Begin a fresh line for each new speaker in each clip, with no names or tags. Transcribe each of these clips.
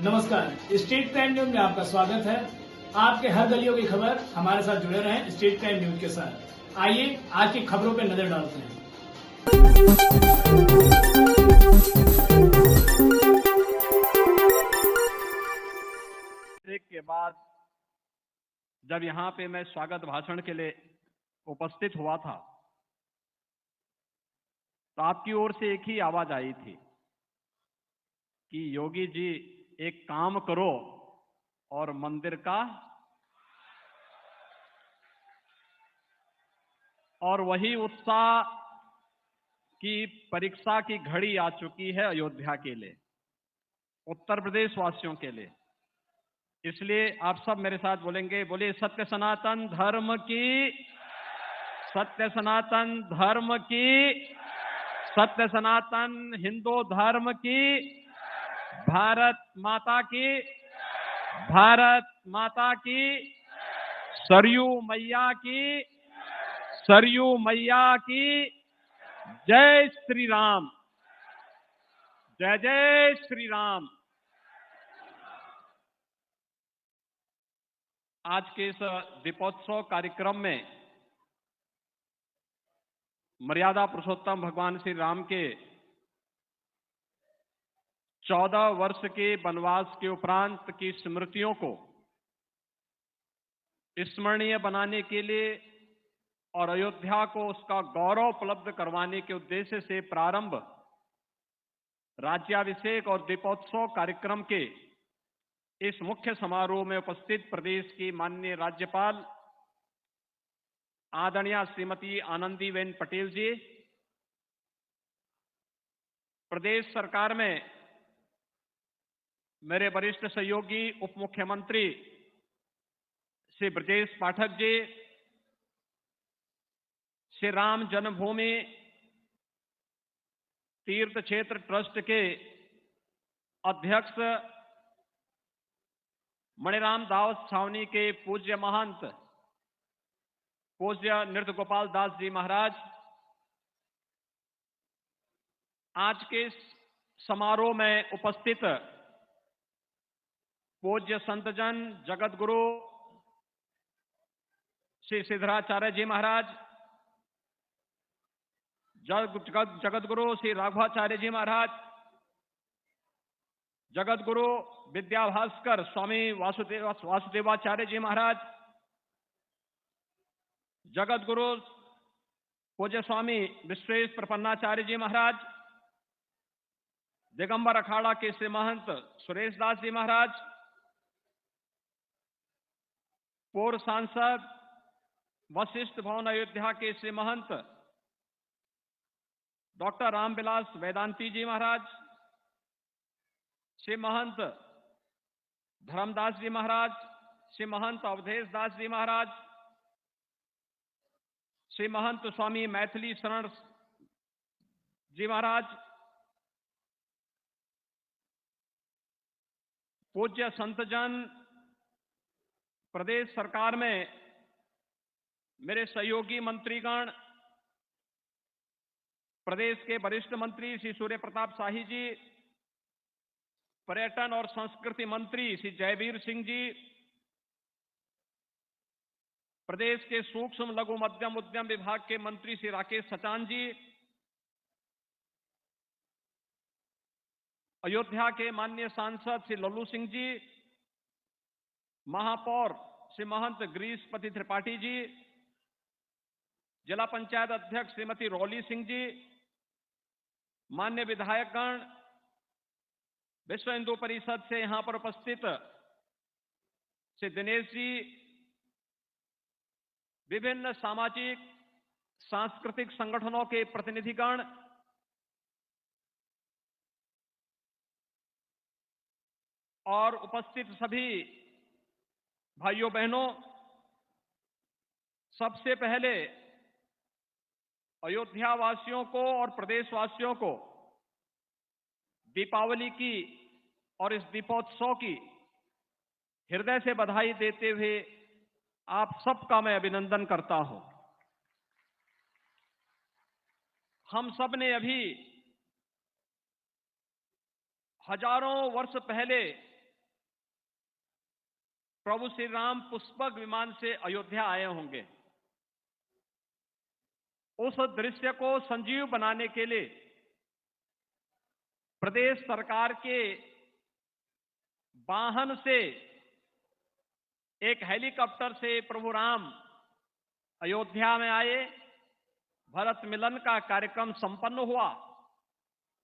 नमस्कार, state crime news में आपका स्वागत है। आपके हर गलियों की खबर हमारे साथ जुड़े रहें स्टेट क्राइम न्यूज के साथ। आइए आज की खबरों पर नजर डालते हैं।
एक के बाद जब यहां पे मैं स्वागत भाषण के लिए उपस्थित हुआ था तो आपकी ओर से एक ही आवाज आई थी कि योगी जी एक काम करो और मंदिर का, और वही उत्साह की परीक्षा की घड़ी आ चुकी है अयोध्या के लिए, उत्तर प्रदेश वासियों के लिए। इसलिए आप सब मेरे साथ बोलेंगे, बोलिए सत्य सनातन धर्म की, सत्य सनातन धर्म की, सत्य सनातन हिंदू धर्म की, भारत माता की, भारत माता की, सरयू मैया की, सरयू मैया की, जय श्री राम, जय जय श्री राम। आज के इस दीपोत्सव कार्यक्रम में मर्यादा पुरुषोत्तम भगवान श्री राम के 14 वर्ष के वनवास के उपरांत की स्मृतियों को स्मरणीय बनाने के लिए और अयोध्या को उसका गौरव उपलब्ध करवाने के उद्देश्य से प्रारंभ राज्याभिषेक और दीपोत्सव कार्यक्रम के इस मुख्य समारोह में उपस्थित प्रदेश की माननीय राज्यपाल आदरणीय श्रीमती आनंदीबेन पटेल जी, प्रदेश सरकार में मेरे वरिष्ठ सहयोगी उप मुख्यमंत्री श्री ब्रजेश पाठक जी, श्री राम जन्मभूमि तीर्थ क्षेत्र ट्रस्ट के अध्यक्ष मणिराम दास छावनी के पूज्य महंत पूज्य नृत्य गोपाल दास जी महाराज, आज के इस समारोह में उपस्थित पूज्य संतजन जगत गुरु श्री सिद्धराचार्य जी महाराज, जगत गुरु श्री राघवाचार्य जी महाराज, जगत गुरु विद्याभास्कर स्वामी वासुदेवाचार्य जी महाराज, जगत गुरु पूज्य स्वामी विश्वेश प्रपन्नाचार्य जी महाराज, दिगंबर अखाड़ा के श्री महंत सुरेश दास जी महाराज, पूर्व सांसद वशिष्ठ भवन अयोध्या के श्री महंत डॉक्टर रामविलास वेदांती जी महाराज, श्री महंत धर्मदास जी महाराज, श्री महंत अवधेश दास जी महाराज, श्री महंत स्वामी मैथिली शरण जी महाराज, पूज्य संतजन, प्रदेश सरकार में मेरे सहयोगी मंत्रीगण, प्रदेश के वरिष्ठ मंत्री श्री सूर्य प्रताप शाही जी, पर्यटन और संस्कृति मंत्री श्री जयवीर सिंह जी, प्रदेश के सूक्ष्म लघु मध्यम उद्यम विभाग के मंत्री श्री राकेश सचान जी, अयोध्या के माननीय सांसद श्री लल्लू सिंह जी, महापौर श्री महंत गिरीशपति त्रिपाठी जी, जिला पंचायत अध्यक्ष श्रीमती रौली सिंह जी, मान्य विधायकगण, विश्व हिंदू परिषद से यहां पर उपस्थित श्री दिनेश जी, विभिन्न सामाजिक सांस्कृतिक संगठनों के प्रतिनिधिगण, और उपस्थित सभी भाइयों बहनों, सबसे पहले अयोध्या वासियों को और प्रदेशवासियों को दीपावली की और इस दीपोत्सव की हृदय से बधाई देते हुए आप सबका मैं अभिनंदन करता हूं। हम सब ने अभी हजारों वर्ष पहले प्रभु श्री राम पुष्पक विमान से अयोध्या आए होंगे। उस दृश्य को संजीव बनाने के लिए प्रदेश सरकार के वाहन से एक हेलीकॉप्टर से प्रभु राम अयोध्या में आए। भरत मिलन का कार्यक्रम संपन्न हुआ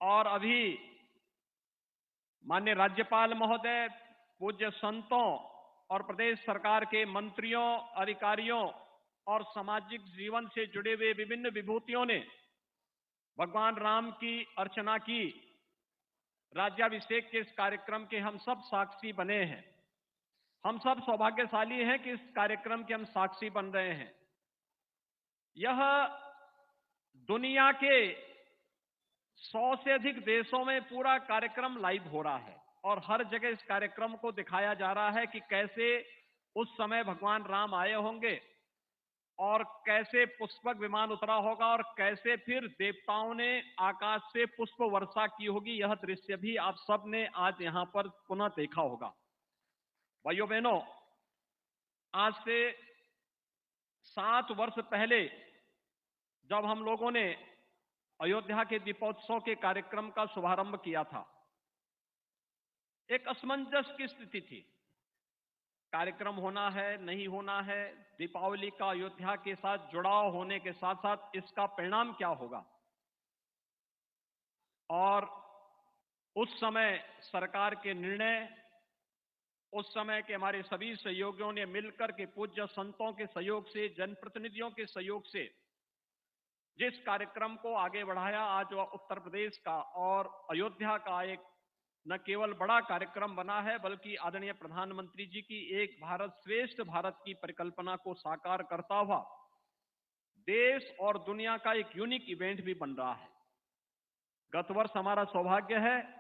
और अभी माननीय राज्यपाल महोदय, पूज्य संतों और प्रदेश सरकार के मंत्रियों, अधिकारियों और सामाजिक जीवन से जुड़े हुए विभिन्न विभूतियों ने भगवान राम की अर्चना की। राज्याभिषेक के इस कार्यक्रम के हम सब साक्षी बने हैं। हम सब सौभाग्यशाली हैं कि इस कार्यक्रम के हम साक्षी बन रहे हैं। यह दुनिया के 100 से अधिक देशों में पूरा कार्यक्रम लाइव हो रहा है और हर जगह इस कार्यक्रम को दिखाया जा रहा है कि कैसे उस समय भगवान राम आए होंगे और कैसे पुष्पक विमान उतरा होगा और कैसे फिर देवताओं ने आकाश से पुष्प वर्षा की होगी। यह दृश्य भी आप सब ने आज यहां पर पुनः देखा होगा। भाइयों बहनों, आज से 7 वर्ष पहले जब हम लोगों ने अयोध्या के दीपोत्सव के कार्यक्रम का शुभारंभ किया था, एक असमंजस की स्थिति थी। कार्यक्रम होना है, नहीं होना है, दीपावली का अयोध्या के साथ जुड़ाव होने के साथ साथ इसका परिणाम क्या होगा। और उस समय सरकार के निर्णय, उस समय के हमारे सभी सहयोगियों ने मिलकर के पूज्य संतों के सहयोग से, जनप्रतिनिधियों के सहयोग से जिस कार्यक्रम को आगे बढ़ाया, आज वह उत्तर प्रदेश का और अयोध्या का एक न केवल बड़ा कार्यक्रम बना है बल्कि आदरणीय प्रधानमंत्री जी की एक भारत श्रेष्ठ भारत की परिकल्पना को साकार करता हुआ देश और दुनिया का एक यूनिक इवेंट भी बन रहा है। गत वर्ष हमारा सौभाग्य है,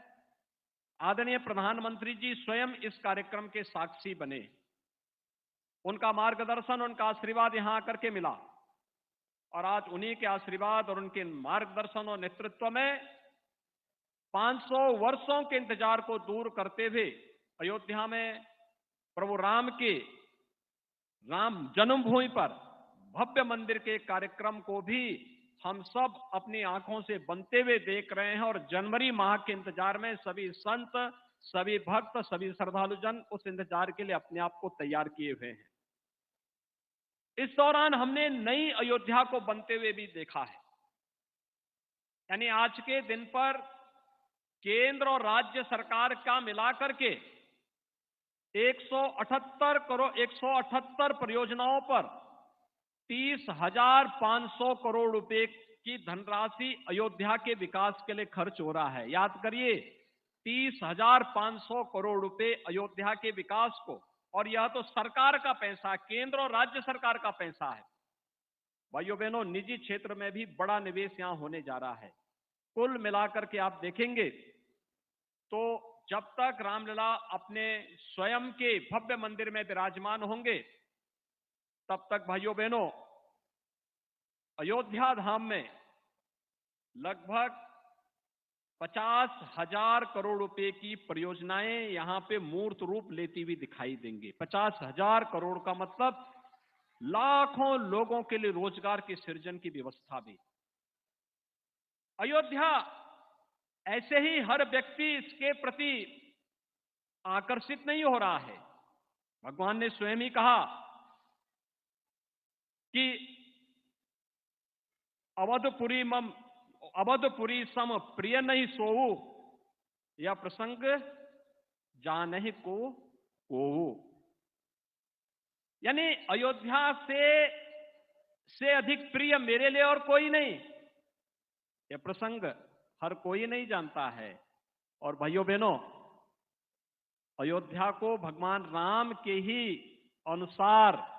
आदरणीय प्रधानमंत्री जी स्वयं इस कार्यक्रम के साक्षी बने। उनका मार्गदर्शन, उनका आशीर्वाद यहां आकर के मिला और आज उन्हीं के आशीर्वाद और उनके मार्गदर्शन और नेतृत्व में 500 वर्षों के इंतजार को दूर करते हुए अयोध्या में प्रभु राम के राम जन्मभूमि पर भव्य मंदिर के कार्यक्रम को भी हम सब अपनी आंखों से बनते हुए देख रहे हैं और जनवरी माह के इंतजार में सभी संत, सभी भक्त, सभी श्रद्धालुजन उस इंतजार के लिए अपने आप को तैयार किए हुए हैं। इस दौरान हमने नई अयोध्या को बनते हुए भी देखा है। यानी आज के दिन पर केंद्र और राज्य सरकार का मिलाकर के 178 परियोजनाओं पर 30,500 करोड़ रुपए की धनराशि अयोध्या के विकास के लिए खर्च हो रहा है। याद करिए, 30,500 करोड़ रुपए अयोध्या के विकास को, और यह तो सरकार का पैसा, केंद्र और राज्य सरकार का पैसा है। भाइयों बहनों, निजी क्षेत्र में भी बड़ा निवेश यहां होने जा रहा है। कुल मिलाकर के आप देखेंगे तो जब तक रामलला अपने स्वयं के भव्य मंदिर में विराजमान होंगे, तब तक भाइयों बहनों अयोध्या धाम में लगभग 50,000 करोड़ रुपए की परियोजनाएं यहां पे मूर्त रूप लेती हुई दिखाई देंगी। 50,000 करोड़ का मतलब लाखों लोगों के लिए रोजगार के सृजन की व्यवस्था भी। अयोध्या ऐसे ही हर व्यक्ति इसके प्रति आकर्षित नहीं हो रहा है। भगवान ने स्वयं ही कहा कि अवधपुरी सम प्रिय नहीं सोऊ, यह प्रसंग जानहि को। यानी अयोध्या से अधिक प्रिय मेरे लिए और कोई नहीं। यह प्रसंग हर कोई नहीं जानता है। और भाइयों बहनों, अयोध्या को भगवान राम के ही अनुसार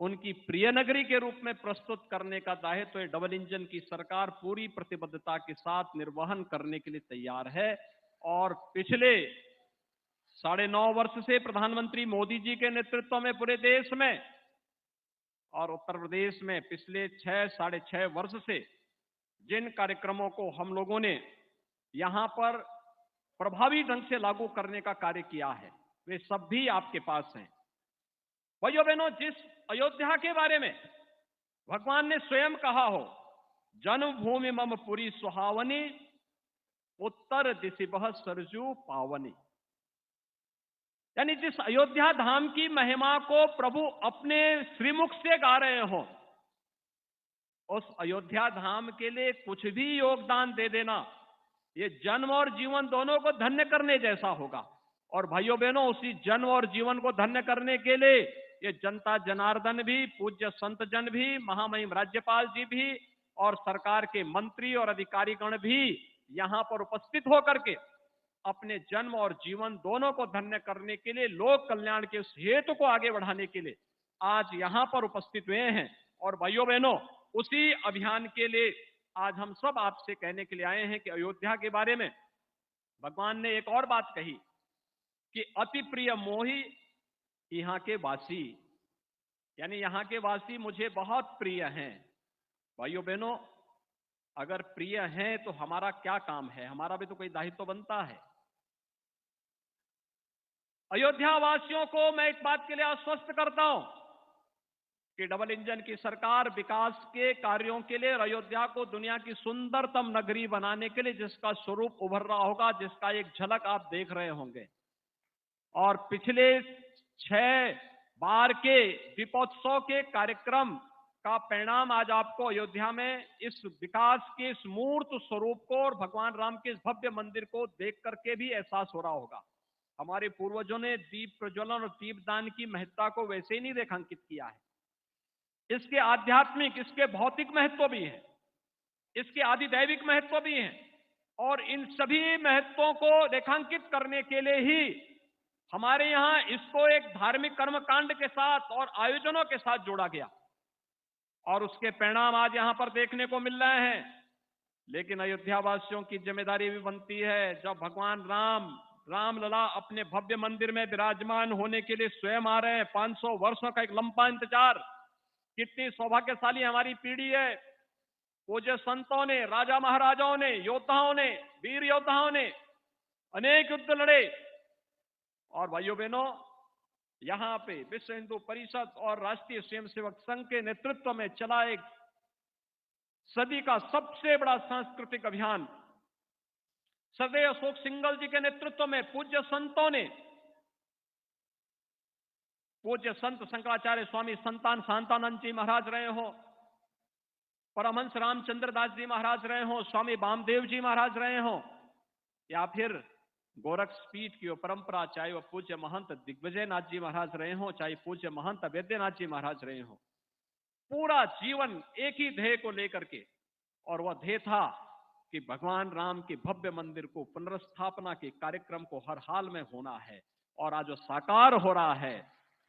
उनकी प्रिय नगरी के रूप में प्रस्तुत करने का दायित्व तो डबल इंजन की सरकार पूरी प्रतिबद्धता के साथ निर्वहन करने के लिए तैयार है। और पिछले 9.5 वर्ष से प्रधानमंत्री मोदी जी के नेतृत्व में पूरे देश में और उत्तर प्रदेश में पिछले 6-6.5 वर्ष से जिन कार्यक्रमों को हम लोगों ने यहां पर प्रभावी ढंग से लागू करने का कार्य किया है, वे सब भी आपके पास हैं। भाइयों बहनों, जिस अयोध्या के बारे में भगवान ने स्वयं कहा हो, जन्मभूमि मम पुरी सुहावनी, उत्तर दिशिबह सरजू पावनी, यानी जिस अयोध्या धाम की महिमा को प्रभु अपने श्रीमुख से गा रहे हो, उस अयोध्या धाम के लिए कुछ भी योगदान दे देना, ये जन्म और जीवन दोनों को धन्य करने जैसा होगा। और भाइयों बहनों, उसी जन्म और जीवन को धन्य करने के लिए ये जनता जनार्दन भी, पूज्य संत जन भी, महामहिम राज्यपाल जी भी और सरकार के मंत्री और अधिकारीगण भी यहां पर उपस्थित होकर के अपने जन्म और जीवन दोनों को धन्य करने के लिए, लोक कल्याण के उस हेतु को आगे बढ़ाने के लिए आज यहां पर उपस्थित हुए हैं। और भाइयों बहनों, उसी अभियान के लिए आज हम सब आपसे कहने के लिए आए हैं कि अयोध्या के बारे में भगवान ने एक और बात कही कि अति प्रिय मोही यहां के वासी, यानी यहां के वासी मुझे बहुत प्रिय हैं। भाइयों बहनों, अगर प्रिय हैं तो हमारा क्या काम है, हमारा भी तो कोई दायित्व तो बनता है। अयोध्या वासियों को मैं एक बात के लिए आश्वस्त करता हूं कि डबल इंजन की सरकार विकास के कार्यों के लिए और अयोध्या को दुनिया की सुंदरतम नगरी बनाने के लिए जिसका स्वरूप उभर रहा होगा, जिसका एक झलक आप देख रहे होंगे। और पिछले 6 बार के दीपोत्सव के कार्यक्रम का परिणाम आज आपको अयोध्या में इस विकास के इस मूर्त स्वरूप को और भगवान राम के इस भव्य मंदिर को देख करके भी एहसास हो रहा होगा। हमारे पूर्वजों ने दीप प्रज्वलन और दीपदान की महत्ता को वैसे ही नहीं रेखांकित किया है। इसके आध्यात्मिक, इसके भौतिक महत्व भी हैं, इसके आधिदैविक महत्व भी हैं, और इन सभी महत्वों को रेखांकित करने के लिए ही हमारे यहां इसको एक धार्मिक कर्मकांड के साथ और आयोजनों के साथ जोड़ा गया, और उसके परिणाम आज यहां पर देखने को मिल रहे हैं। लेकिन अयोध्या वासियों की जिम्मेदारी भी बनती है, जब भगवान रामलला अपने भव्य मंदिर में विराजमान होने के लिए स्वयं आ रहे हैं, 500 वर्षों का एक लंबा इंतजार, कितनी सौभाग्यशाली हमारी पीढ़ी है। पूज्य संतों ने, राजा महाराजाओं ने, योद्धाओं ने, वीर योद्धाओं ने अनेक युद्ध लड़े, और भाइयों बहनों, यहां पे विश्व हिंदू परिषद और राष्ट्रीय स्वयंसेवक संघ के नेतृत्व में चला एक सदी का सबसे बड़ा सांस्कृतिक अभियान, सदैव अशोक सिंघल जी के नेतृत्व में पूज्य संतों ने, पूज्य संत शंकराचार्य स्वामी संतान शांतानंद जी महाराज रहे हो, परमहंस रामचंद्र दास जी महाराज रहे हो, स्वामी वामदेव जी महाराज रहे हो, या फिर गोरखपीठ की परंपरा, चाहे वह पूज्य महंत दिग्विजय नाथ जी महाराज रहे हो, चाहे पूज्य महंत वैद्यनाथ जी महाराज रहे हो, पूरा जीवन एक ही ध्येय को लेकर के, और वह ध्येय था कि भगवान राम के भव्य मंदिर को पुनर्स्थापना के कार्यक्रम को हर हाल में होना है। और आज जो साकार हो रहा है,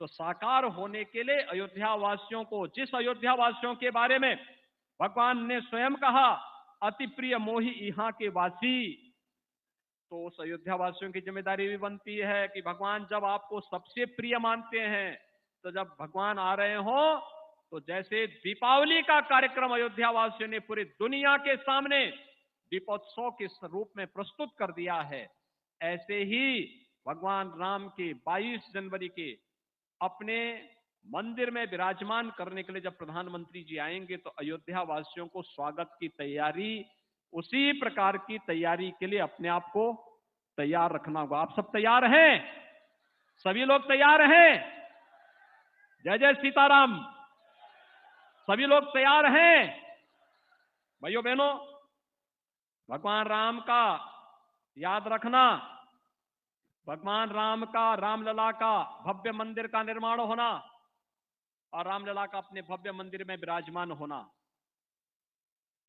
तो साकार होने के लिए अयोध्या वासियों को, जिस अयोध्या वासियों के बारे में भगवान ने स्वयं कहा अति प्रिय मोही यहां के वासी, तो उस अयोध्या वासियों की जिम्मेदारी भी बनती है कि भगवान जब आपको सबसे प्रिय मानते हैं, तो जब भगवान आ रहे हो, तो जैसे दीपावली का कार्यक्रम अयोध्या वासियों ने पूरी दुनिया के सामने दीपोत्सव के रूप में प्रस्तुत कर दिया है, ऐसे ही भगवान राम के 22 जनवरी के अपने मंदिर में विराजमान करने के लिए जब प्रधानमंत्री जी आएंगे, तो अयोध्या वासियों को स्वागत की तैयारी, उसी प्रकार की तैयारी के लिए अपने आप को तैयार रखना होगा। आप सब तैयार हैं? सभी लोग तैयार हैं? जय जय सीताराम। सभी लोग तैयार हैं? भाइयों बहनों, भगवान राम का याद रखना, भगवान राम का, रामलला का भव्य मंदिर का निर्माण होना और रामलला का अपने भव्य मंदिर में विराजमान होना,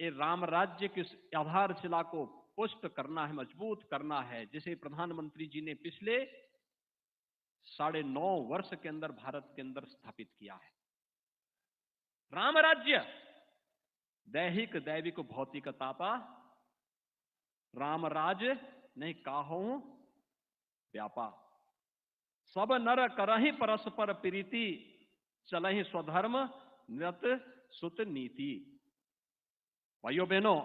ये राम राज्य की आधारशिला को पुष्ट करना है, मजबूत करना है, जिसे प्रधानमंत्री जी ने पिछले 9.5 वर्ष के अंदर भारत के अंदर स्थापित किया है। राम राज्य दैहिक दैविक भौतिक तापा, राम राज नहीं काहू व्यापा, सब नर करहि परस्पर प्रीति, चलहि स्वधर्म नृत सुत नीति। भाइयों बहनों,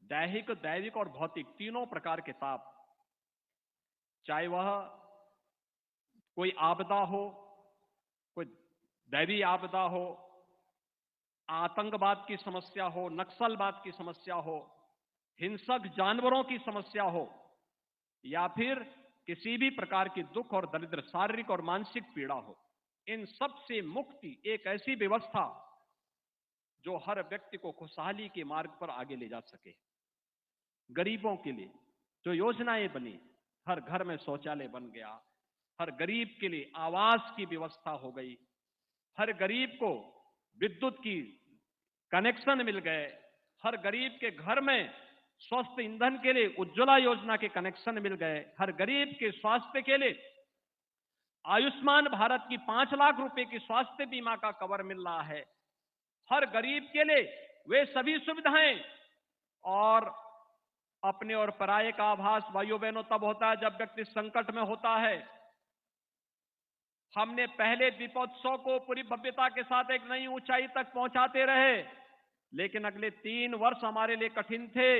दैहिक दैविक और भौतिक तीनों प्रकार के ताप, चाहे वह कोई आपदा हो, दैवीय आपदा हो, आतंकवाद की समस्या हो, नक्सलवाद की समस्या हो, हिंसक जानवरों की समस्या हो, या फिर किसी भी प्रकार की दुख और दरिद्र, शारीरिक और मानसिक पीड़ा हो, इन सब से मुक्ति एक ऐसी व्यवस्था जो हर व्यक्ति को खुशहाली के मार्ग पर आगे ले जा सके। गरीबों के लिए जो योजनाएं बनी, हर घर में शौचालय बन गया, हर गरीब के लिए आवास की व्यवस्था हो गई, हर गरीब को विद्युत की कनेक्शन मिल गए, हर गरीब के घर में स्वस्थ ईंधन के लिए उज्ज्वला योजना के कनेक्शन मिल गए, हर गरीब के स्वास्थ्य के लिए आयुष्मान भारत की 5 लाख रुपए की स्वास्थ्य बीमा का कवर मिल रहा है, हर गरीब के लिए वे सभी सुविधाएं। और अपने और पराये का आभास भाइयों बहनों तब होता है जब व्यक्ति संकट में होता है। हमने पहले दीपोत्सव को पूरी भव्यता के साथ एक नई ऊंचाई तक पहुंचाते रहे, लेकिन अगले 3 वर्ष हमारे लिए कठिन थे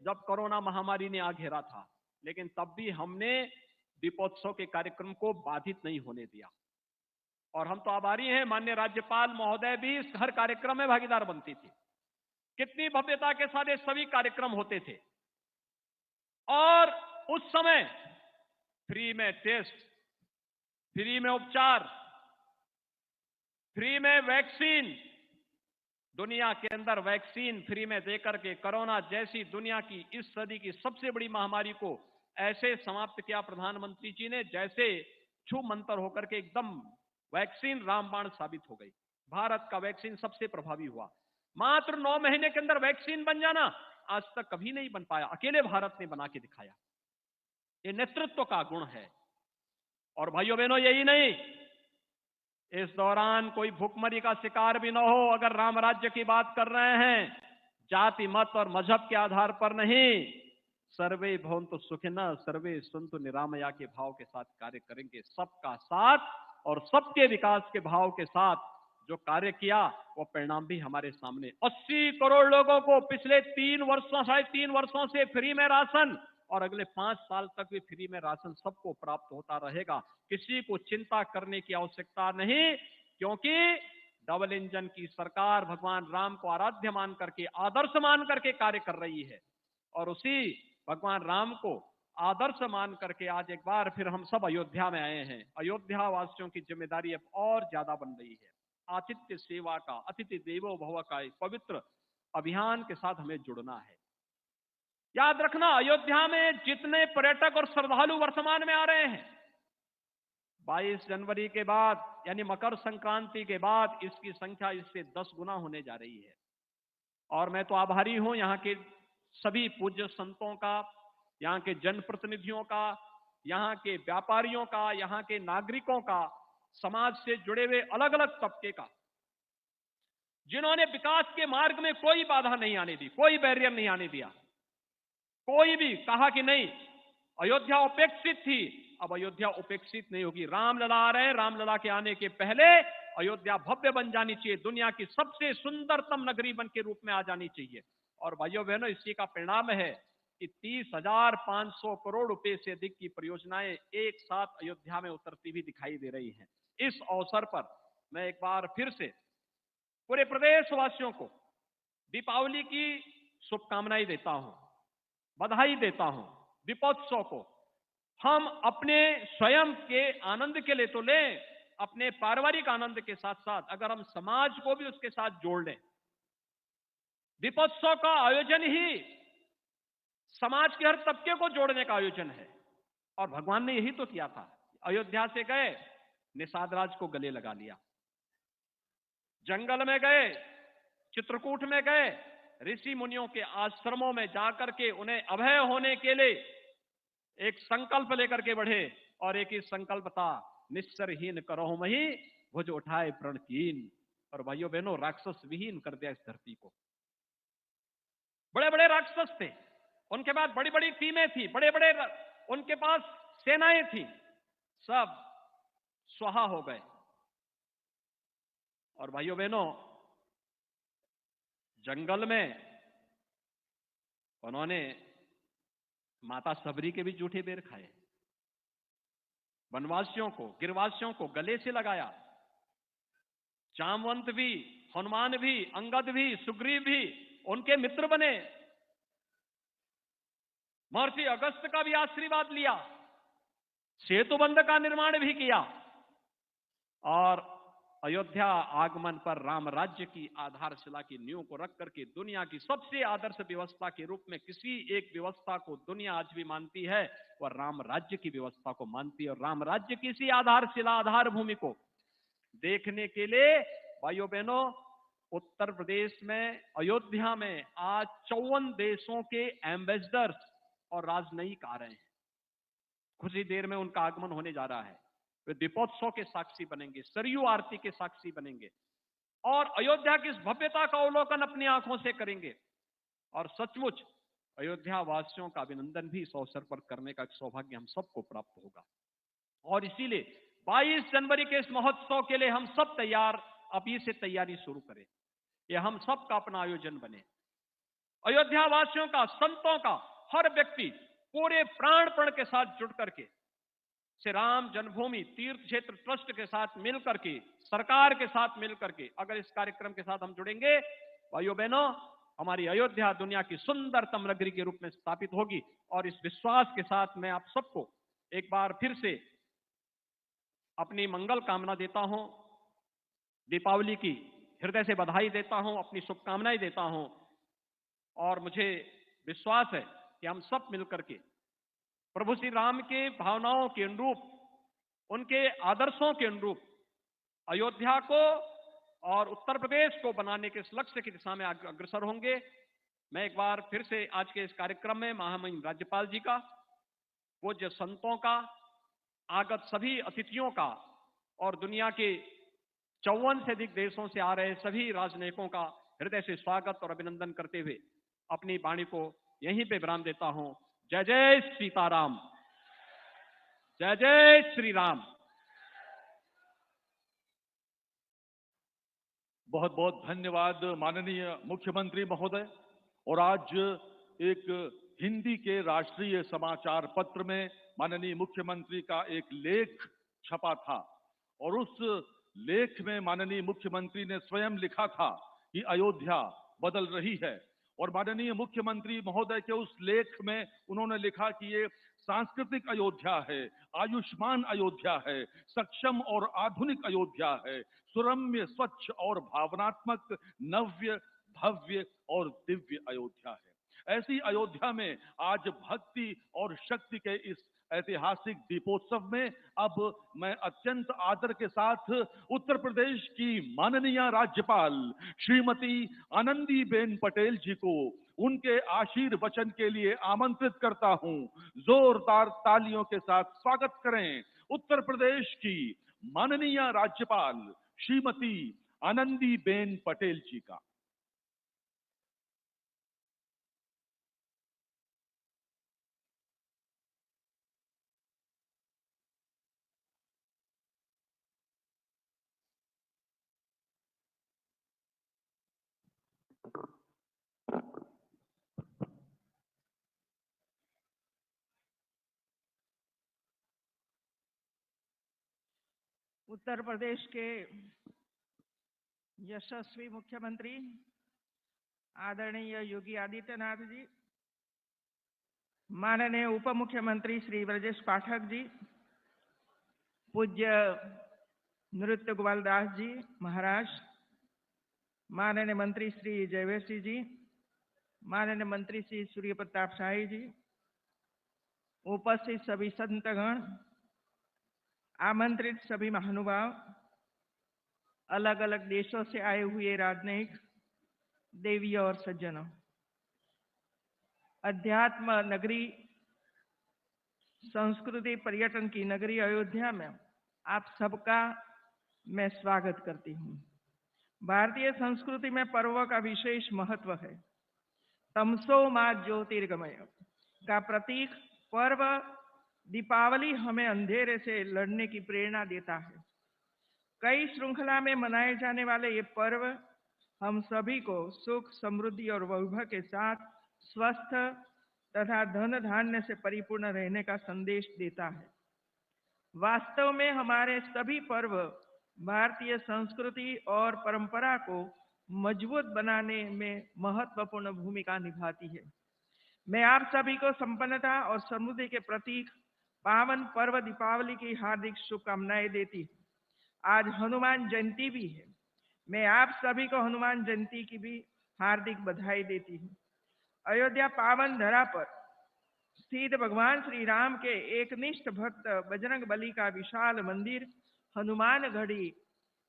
जब कोरोना महामारी ने आ घेरा था, लेकिन तब भी हमने दीपोत्सव के कार्यक्रम को बाधित नहीं होने दिया। और हम तो आभारी हैं, माननीय राज्यपाल महोदय भी इस हर कार्यक्रम में भागीदार बनती थी। कितनी भव्यता के साथ ये सभी कार्यक्रम होते थे। और उस समय फ्री में टेस्ट, फ्री में उपचार, फ्री में वैक्सीन, दुनिया के अंदर वैक्सीन फ्री में देकर के कोरोना जैसी दुनिया की इस सदी की सबसे बड़ी महामारी को ऐसे समाप्त किया प्रधानमंत्री जी ने जैसे छू मंतर होकर के एकदम वैक्सीन रामबाण साबित हो गई। भारत का वैक्सीन सबसे प्रभावी हुआ। मात्र 9 महीने के अंदर वैक्सीन बन जाना आज तक कभी नहीं बन पाया, अकेले भारत ने बना के दिखाया। ये नेतृत्व का गुण है। और भाइयों बहनों, यही नहीं, इस दौरान कोई भूखमरी का शिकार भी न हो। अगर राम राज्य की बात कर रहे हैं, जाति मत और मजहब के आधार पर नहीं, सर्वे भवन्तु सुखिनः सर्वे सन्तु निरामया के भाव के साथ कार्य करेंगे। सबका साथ और सबके विकास के भाव के साथ जो कार्य किया वो परिणाम भी हमारे सामने। 80 करोड़ लोगों को पिछले 3 वर्षों से फ्री में राशन, और अगले 5 साल तक भी फ्री में राशन सबको प्राप्त होता रहेगा। किसी को चिंता करने की आवश्यकता नहीं, क्योंकि डबल इंजन की सरकार भगवान राम को आराध्य मान करके, आदर्श मान करके कार्य कर रही है। और उसी भगवान राम को आदर्श मान करके आज एक बार फिर हम सब अयोध्या में आए हैं। अयोध्या वासियों की जिम्मेदारी अब और ज्यादा बन रही है। आतिथ्य सेवा का, अतिथि देवो भव का एक पवित्र अभियान के साथ हमें जुड़ना है। याद रखना, अयोध्या में जितने पर्यटक और श्रद्धालु वर्तमान में आ रहे हैं, 22 जनवरी के बाद यानी मकर संक्रांति के बाद इसकी संख्या इससे 10 गुना होने जा रही है। और मैं तो आभारी हूं यहाँ के सभी पूज्य संतों का, यहाँ के जनप्रतिनिधियों का, यहाँ के व्यापारियों का, यहाँ के नागरिकों का, समाज से जुड़े हुए अलग अलग तबके का, जिन्होंने विकास के मार्ग में कोई बाधा नहीं आने दी, कोई बैरियर नहीं आने दिया। कोई भी कहा कि नहीं अयोध्या उपेक्षित थी, अब अयोध्या उपेक्षित नहीं होगी। रामलला आ रहे हैं, रामलला के आने के पहले अयोध्या भव्य बन जानी चाहिए, दुनिया की सबसे सुंदरतम नगरी बन के रूप में आ जानी चाहिए। और भाइयों बहनों, इसी का परिणाम है कि 30,500 करोड़ रुपए से अधिक की परियोजनाएं एक साथ अयोध्या में उतरती हुई दिखाई दे रही हैं। इस अवसर पर मैं एक बार फिर से पूरे प्रदेशवासियों को दीपावली की शुभकामनाएं देता हूं, बधाई देता हूं। दीपोत्सव को हम अपने स्वयं के आनंद के लिए तो लें, अपने पारिवारिक आनंद के साथ साथ अगर हम समाज को भी उसके साथ जोड़ लें, दीपोत्सव का आयोजन ही समाज के हर तबके को जोड़ने का आयोजन है। और भगवान ने यही तो किया था। अयोध्या से गए, निषाद राज को गले लगा लिया, जंगल में गए, चित्रकूट में गए, ऋषि मुनियों के आश्रमों में जाकर के उन्हें अभय होने के लिए एक संकल्प लेकर के बढ़े। और एक ही संकल्प था, निस्सरहीन करहु मही भुज उठाए प्रण कीन। और भाइयों बहनों, राक्षस विहीन कर दिया इस धरती को। बड़े बड़े राक्षस थे, उनके पास बड़ी बड़ी टीमें थी, बड़े बड़े उनके पास सेनाएं थी, सब स्वाहा हो गए। और भाइयों बहनों, जंगल में उन्होंने माता सबरी के भी जूठे बेर खाए, वनवासियों को, गिरवासियों को गले से लगाया। जामवंत भी, हनुमान भी, अंगद भी, सुग्रीव भी उनके मित्र बने। महर्षि अगस्त का भी आशीर्वाद लिया, सेतुबंध का निर्माण भी किया और अयोध्या आगमन पर राम राज्य की आधारशिला की नींव को रख करके दुनिया की सबसे आदर्श व्यवस्था के रूप में किसी एक व्यवस्था को दुनिया आज भी मानती है, वह राम राज्य की व्यवस्था को मानती है। और राम राज्य की इसी आधारशिला, आधार भूमि को देखने के लिए भाइयों बहनों, उत्तर प्रदेश में अयोध्या में आज 54 देशों के एम्बेसडर्स और राजनयिक आ रहे हैं। कुछ ही देर में उनका आगमन होने जा रहा है। वे दीपोत्सव के साक्षी बनेंगे, सरयू आरती के साक्षी बनेंगे और अयोध्या की इस भव्यता का अवलोकन अपनी आंखों से करेंगे। और सचमुच अयोध्या वासियों का अभिनंदन भी इस अवसर पर करने का सौभाग्य हम सबको प्राप्त होगा। और इसीलिए 22 जनवरी के इस महोत्सव के लिए हम सब तैयार, अभी से तैयारी शुरू करें। यह हम सब का अपना आयोजन बने। अयोध्या वासियों का, संतों का, हर व्यक्ति पूरे प्राणपण के साथ जुड़ करके श्री राम जन्मभूमि तीर्थ क्षेत्र ट्रस्ट के साथ मिलकर के, सरकार के साथ मिलकर के अगर इस कार्यक्रम के साथ हम जुड़ेंगे, भाइयों बहनों, हमारी अयोध्या दुनिया की सुंदरतम नगरी के रूप में स्थापित होगी। और इस विश्वास के साथ मैं आप सबको एक बार फिर से अपनी मंगल कामना देता हूं, दीपावली की हृदय से बधाई देता हूं, अपनी शुभकामनाएं देता हूं। और मुझे विश्वास है कि हम सब मिलकर के प्रभु श्री राम के भावनाओं के अनुरूप, उनके आदर्शों के अनुरूप अयोध्या को और उत्तर प्रदेश को बनाने के इस लक्ष्य की दिशा में अग्रसर होंगे। मैं एक बार फिर से आज के इस कार्यक्रम में महामहिम राज्यपाल जी का, पूज्य संतों का, आगत सभी अतिथियों का और दुनिया के 54 से अधिक देशों से आ रहे सभी राजनयिकों का हृदय से स्वागत और अभिनंदन करते हुए अपनी वाणी को यहीं पे विराम देता हूं। जय जय सीताराम, जय जय श्री राम।
बहुत बहुत धन्यवाद माननीय मुख्यमंत्री महोदय। और आज एक हिंदी के राष्ट्रीय समाचार पत्र में माननीय मुख्यमंत्री का एक लेख छपा था और उस लेख में माननीय मुख्यमंत्री ने स्वयं लिखा था कि अयोध्या बदल रही है। और माननीय मुख्यमंत्री महोदय के उस लेख में उन्होंने लिखा कि ये सांस्कृतिक अयोध्या है, आयुष्मान अयोध्या है, सक्षम और आधुनिक अयोध्या है, सुरम्य, स्वच्छ और भावनात्मक, नव्य, भव्य और दिव्य अयोध्या है। ऐसी अयोध्या में आज भक्ति और शक्ति के इस ऐतिहासिक दीपोत्सव में अब मैं अत्यंत आदर के साथ उत्तर प्रदेश की माननीय राज्यपाल श्रीमती आनंदीबेन पटेल जी को उनके आशीर्वचन के लिए आमंत्रित करता हूं। जोरदार तालियों के साथ स्वागत करें उत्तर प्रदेश की माननीय राज्यपाल श्रीमती आनंदीबेन पटेल जी का।
उत्तर प्रदेश के यशस्वी मुख्यमंत्री आदरणीय योगी आदित्यनाथ जी, माननीय उप मुख्यमंत्री श्री ब्रजेश पाठक जी, पूज्य नृत्य गोपाल दास जी महाराज, माननीय मंत्री श्री जयवेशी जी, माननीय मंत्री श्री सूर्य प्रताप शाही जी, उपस्थित सभी संतगण, आमंत्रित सभी महानुभाव, अलग अलग देशों से आए हुए राजनयिक, देवी और सज्जनों, अध्यात्म नगरी, संस्कृति पर्यटन की नगरी अयोध्या में आप सबका मैं स्वागत करती हूँ। भारतीय संस्कृति में पर्वों का विशेष महत्व है। तमसो मा ज्योतिर्गमय का प्रतीक पर्व दीपावली हमें अंधेरे से लड़ने की प्रेरणा देता है। कई श्रृंखला में मनाए जाने वाले ये पर्व हम सभी को सुख, समृद्धि और वैभव के साथ स्वस्थ तथा धन धान्य से परिपूर्ण रहने का संदेश देता है। वास्तव में हमारे सभी पर्व भारतीय संस्कृति और परंपरा को मजबूत बनाने में महत्वपूर्ण भूमिका निभाती है। मैं आप सभी को संपन्नता और समृद्धि के प्रतीक पावन पर्व दीपावली की हार्दिक शुभकामनाएं देती हूँ। आज हनुमान जयंती भी है। मैं आप सभी को हनुमान जयंती की भी हार्दिक बधाई देती हूँ। अयोध्या पावन धरा पर स्थित भगवान श्री राम के एकनिष्ठ भक्त बजरंग बली का विशाल मंदिर हनुमान गढ़ी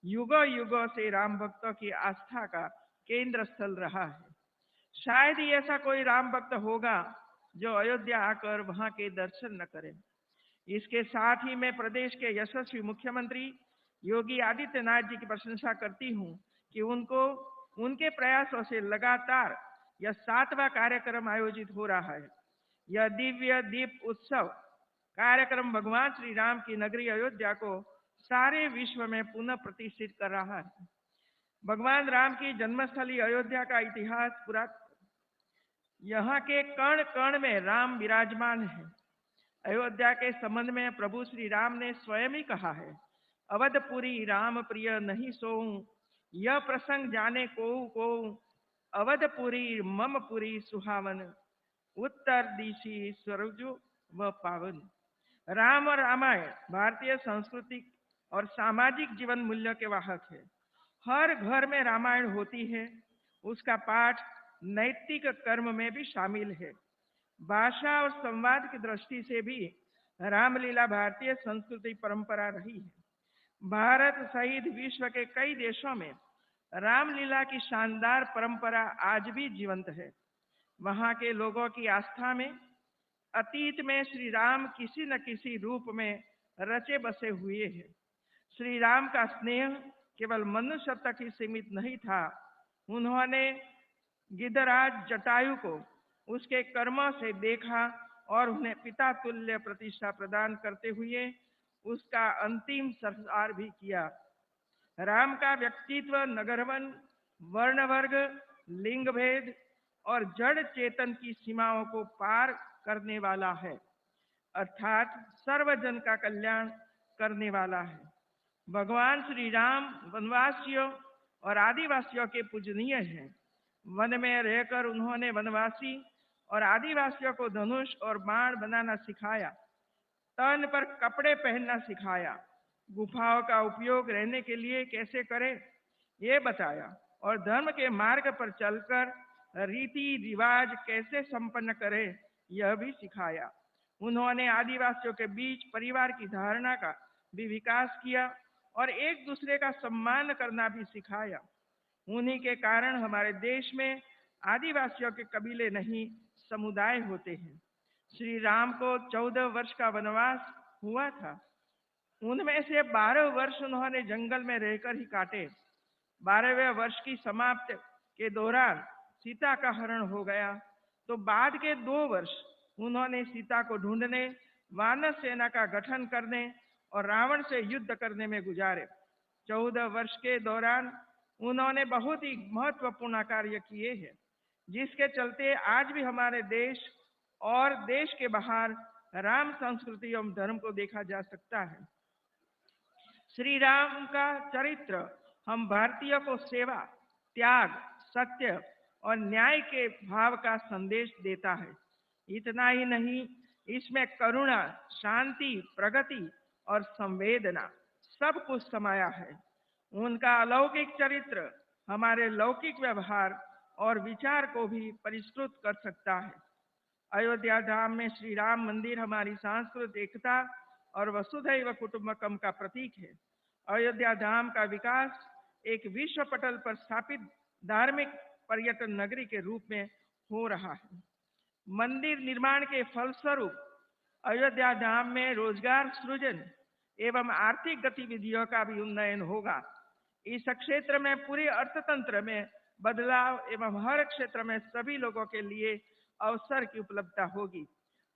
युगों युगों से राम भक्तों की आस्था का केंद्र स्थल रहा है। शायद ही ऐसा कोई राम भक्त होगा जो अयोध्या आकर वहां के दर्शन न करे। इसके साथ ही मैं प्रदेश के यशस्वी मुख्यमंत्री योगी आदित्यनाथ जी की प्रशंसा करती हूं कि उनके प्रयासों से लगातार यह 7वां कार्यक्रम आयोजित हो रहा है। यह दिव्य दीप उत्सव कार्यक्रम भगवान श्री राम की नगरी अयोध्या को सारे विश्व में पुनः प्रतिष्ठित कर रहा है। भगवान राम की जन्मस्थली अयोध्या का इतिहास पूरा, यहाँ के कण कण में राम विराजमान है। अयोध्या के संबंध में प्रभु श्री राम ने स्वयं ही कहा है, अवधपुरी राम प्रिय नहीं सोऊं, यह प्रसंग जाने को अवधपुरी मम पुरी सुहावन, उत्तर दिशि स्वर्ग व पावन। राम और रामायण भारतीय सांस्कृतिक और सामाजिक जीवन मूल्य के वाहक है। हर घर में रामायण होती है। उसका पाठ नैतिक कर्म में भी शामिल है। भाषा और संवाद की दृष्टि से भी रामलीला भारतीय संस्कृति परंपरा रही है। भारत सहित विश्व के कई देशों में रामलीला की शानदार परंपरा आज भी जीवंत है। वहां के लोगों की आस्था में अतीत में श्री राम किसी न किसी रूप में रचे बसे हुए हैं। श्री राम का स्नेह केवल मनुष्य तक ही सीमित नहीं था। उन्होंने गिद्धराज जटायु को उसके कर्मों से देखा और उन्हें पिता तुल्य प्रतिष्ठा प्रदान करते हुए उसका अंतिम संस्कार भी किया। राम का व्यक्तित्व नगरवन, वर्ण वर्ग, लिंग भेद और जड़ चेतन की सीमाओं को पार करने वाला है, अर्थात सर्वजन का कल्याण करने वाला है। भगवान श्री राम वनवासियों और आदिवासियों के पूजनीय हैं। वन में रहकर उन्होंने वनवासी और आदिवासियों को धनुष और बाण बनाना सिखाया, तन पर कपड़े पहनना सिखाया, गुफाओं का उपयोग रहने के लिए कैसे करें ये बताया और धर्म के मार्ग पर चलकर रीति रिवाज कैसे संपन्न करें यह भी सिखाया। उन्होंने आदिवासियों के बीच परिवार की धारणा का भी विकास किया और एक दूसरे का सम्मान करना भी सिखाया। उन्हीं के कारण हमारे देश में आदिवासियों के कबीले नहीं समुदाय होते हैं। श्री राम को 14 वर्ष का वनवास हुआ था। उनमें से 12 वर्ष उन्होंने जंगल में रहकर ही काटे। 12वें वर्ष की समाप्त के दौरान सीता का हरण हो गया, तो बाद के 2 वर्ष उन्होंने सीता को ढूंढने, वानर सेना का गठन करने और रावण से युद्ध करने में गुजारे। 14 वर्ष के दौरान उन्होंने बहुत ही महत्वपूर्ण कार्य किए हैं, जिसके चलते आज भी हमारे देश और देश के बाहर राम संस्कृति एवं धर्म को देखा जा सकता है। श्री राम का चरित्र हम भारतीयों को सेवा, त्याग, सत्य और न्याय के भाव का संदेश देता है। इतना ही नहीं, इसमें करुणा, शांति, प्रगति और संवेदना सब कुछ समाया है। उनका अलौकिक चरित्र हमारे लौकिक व्यवहार और विचार को भी परिष्कृत कर सकता है। अयोध्या धाम में श्री राम मंदिर हमारी सांस्कृतिक एकता और वसुधैव कुटुंबकम का प्रतीक है। अयोध्या धाम का विकास एक विश्व पटल पर स्थापित धार्मिक पर्यटन नगरी के रूप में हो रहा है। मंदिर निर्माण के फलस्वरूप अयोध्या धाम में रोजगार सृजन एवं आर्थिक गतिविधियों का भी उन्नयन होगा। इस क्षेत्र में पूरे अर्थतंत्र में बदलाव एवं हर क्षेत्र में सभी लोगों के लिए अवसर की उपलब्धता होगी।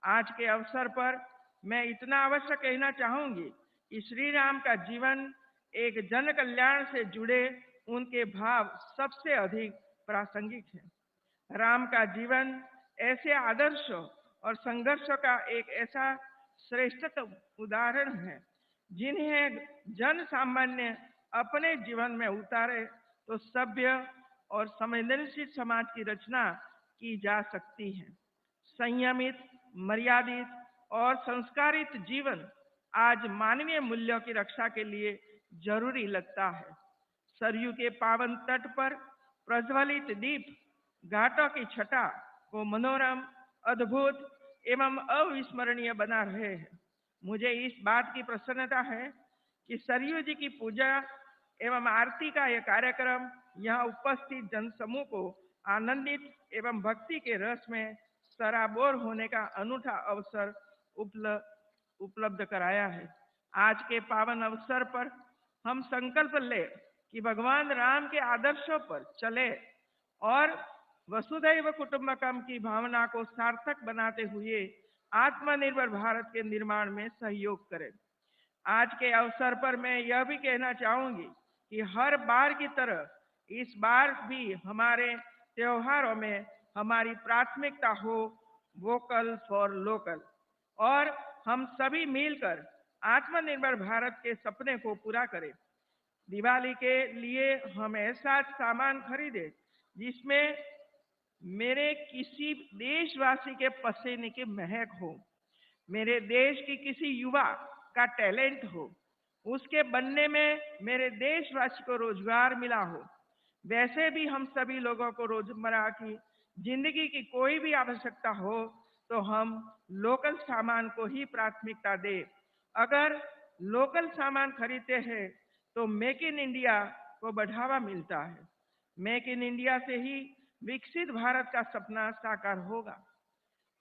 आज के अवसर पर मैं इतना अवश्य कहना चाहूंगी कि श्री राम का जीवन एक जन कल्याण से जुड़े उनके भाव सबसे अधिक प्रासंगिक है। राम का जीवन ऐसे आदर्शों और संघर्षों का एक ऐसा श्रेष्ठतम उदाहरण है जिन्हें जन सामान्य अपने जीवन में उतारे तो सभ्य और संवेदनशील समाज की रचना की जा सकती है। संयमित, मर्यादित और संस्कारित जीवन आज मानवीय मूल्यों की रक्षा के लिए जरूरी लगता है। सरयू के पावन तट पर प्रज्वलित दीप घाटों की छटा को मनोरम, अद्भुत एवं अविस्मरणीय बना रहे हैं। मुझे इस बात की प्रसन्नता है कि सरयू जी की पूजा एवं आरती का यह कार्यक्रम यहाँ उपस्थित जनसमूह को आनंदित एवं भक्ति के रस में सराबोर होने का अनूठा अवसर उपलब्ध कराया है। आज के पावन अवसर पर हम संकल्प लें कि भगवान राम के आदर्शों पर चले और वसुधैव कुटुंबकम की भावना को सार्थक बनाते हुए आत्मनिर्भर भारत के निर्माण में सहयोग करें। आज के अवसर पर मैं यह भी कहना चाहूंगी कि हर बार की तरह इस बार भी हमारे त्योहारों में हमारी प्राथमिकता हो वोकल फॉर लोकल और हम सभी मिलकर आत्मनिर्भर भारत के सपने को पूरा करें। दिवाली के लिए हम ऐसा सामान खरीदें जिसमें मेरे किसी देशवासी के पसीने की महक हो, मेरे देश की किसी युवा का टैलेंट हो, उसके बनने में मेरे देशवासी को रोजगार मिला हो। वैसे भी हम सभी लोगों को रोजमर्रा की जिंदगी की कोई भी आवश्यकता हो तो हम लोकल सामान को ही प्राथमिकता दें। अगर लोकल सामान खरीदते हैं तो मेक इन इंडिया को बढ़ावा मिलता है। मेक इन इंडिया से ही विकसित भारत का सपना साकार होगा।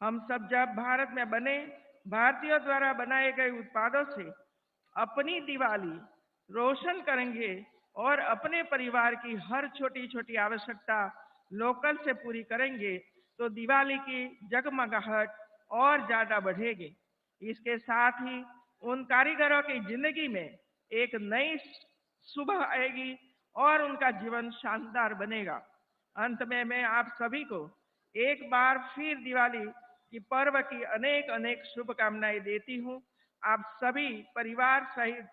हम सब जब भारत में बने भारतीयों द्वारा बनाए गए उत्पादों से अपनी दिवाली रोशन करेंगे और अपने परिवार की हर छोटी छोटी आवश्यकता लोकल से पूरी करेंगे तो दिवाली की जगमगाहट और ज्यादा बढ़ेगी। इसके साथ ही उन कारीगरों की जिंदगी में एक नई सुबह आएगी और उनका जीवन शानदार बनेगा। अंत में मैं आप सभी को एक बार फिर दिवाली की पर्व की अनेक अनेक शुभकामनाएं देती हूँ। आप सभी परिवार सहित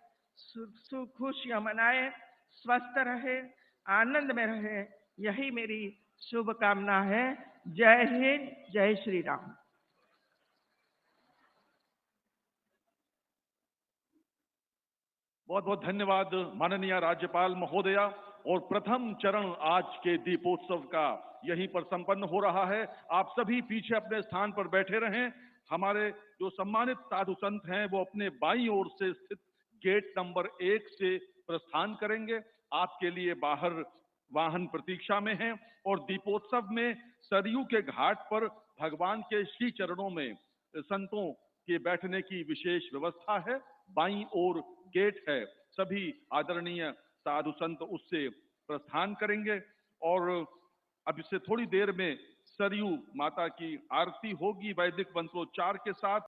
खुशियां मनाएं, स्वस्थ रहे, आनंद में रहे, यही मेरी शुभकामना है। जय हिंद, जय श्री राम।
बहुत बहुत धन्यवाद माननीय राज्यपाल महोदया। और प्रथम चरण आज के दीपोत्सव का यहीं पर संपन्न हो रहा है। आप सभी पीछे अपने स्थान पर बैठे रहें। हमारे जो सम्मानित साधु संत हैं वो अपने बाईं ओर से स्थित गेट नंबर 1 से प्रस्थान करेंगे। आपके लिए बाहर वाहन प्रतीक्षा में हैं और दीपोत्सव में सरयू के घाट पर भगवान के श्री चरणों में संतों के बैठने की विशेष व्यवस्था है। बाईं ओर गेट है। सभी आदरणीय साधु संत उससे प्रस्थान करेंगे और अब इससे थोड़ी देर में सरयू माता की आरती होगी वैदिक मंत्रोच्चार के साथ।